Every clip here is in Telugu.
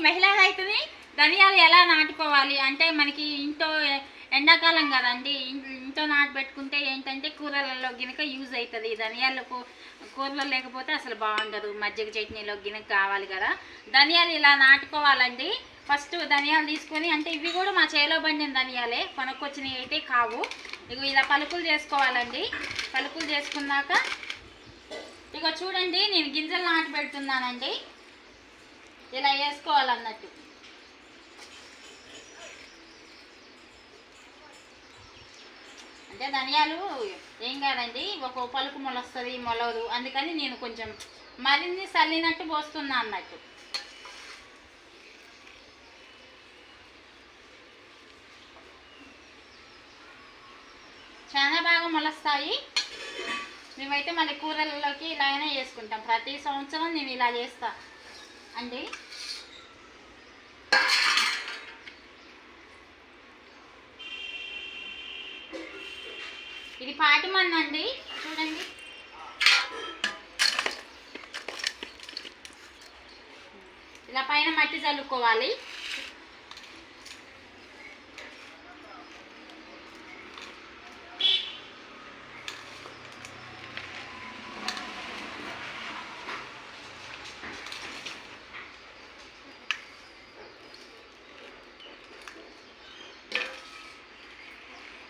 మహిళా రైతుని ధనియాలు ఎలా నాటుకోవాలి అంటే మనకి ఇంట్లో ఎండాకాలం కదండి, ఇంట్లో నాటు పెట్టుకుంటే ఏంటంటే కూరలలో గినక యూజ్ అవుతుంది. ధనియాలకు కూరలో లేకపోతే అసలు బాగుండదు. మజ్జిగ చట్నీలో గినక కావాలి కదా. ధనియాలు ఇలా నాటుకోవాలండి. ఫస్ట్ ధనియాలు తీసుకొని, అంటే ఇవి కూడా మా చేలో బండిన ధనియాలే, కొనుక్కొచ్చినవి అయితే కావు. ఇగో ఇలా పలుకులు చేసుకోవాలండి. పలుకులు చేసుకున్నాక ఇగో చూడండి, నేను గింజలు నాటు పెడుతున్నానండి. ఇలా వేసుకోవాలన్నట్టు. అంటే ధనియాలు ఏం కాదండి, ఒక పలుకు మొలస్తుంది, మొలవదు. అందుకని నేను కొంచెం మరిన్ని చల్లినట్టు పోస్తున్నా అన్నట్టు. చాలా బాగా మొలస్తాయి. మేమైతే మళ్ళీ కూరలలోకి ఇలాగనే చేసుకుంటాం. ప్రతి సంవత్సరం నేను ఇలా చేస్తా అండి. ఇది పాటి మన్ను అండి, చూడండి. ఇలా పైన మట్టి చల్లుకోవాలి.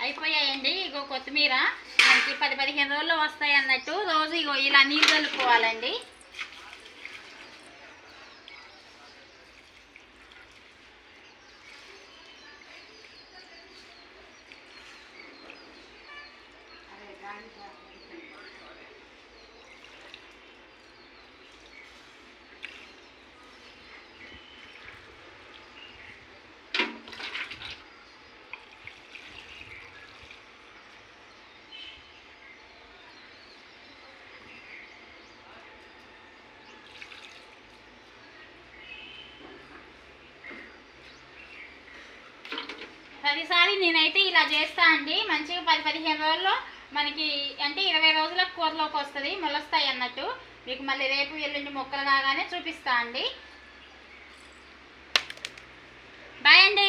అయిపోయాయండి. ఇగో కొత్తిమీర మనకి 10-15 రోజుల్లో వస్తాయి అన్నట్టు. రోజు ఇగో ఇలా నీళ్ళు చల్లుకోవాలండి. ప్రతిసారి నేనైతే ఇలా చేస్తా అండి. మంచిగా 10-15 రోజుల్లో మనకి అంటే 20 రోజులకు కూరలోకి వస్తుంది, మొలస్తాయి అన్నట్టు. మీకు మళ్ళీ రేపు ఎల్లుండి మొక్కలు కాగానే చూపిస్తా అండి. బాయ్ అండి.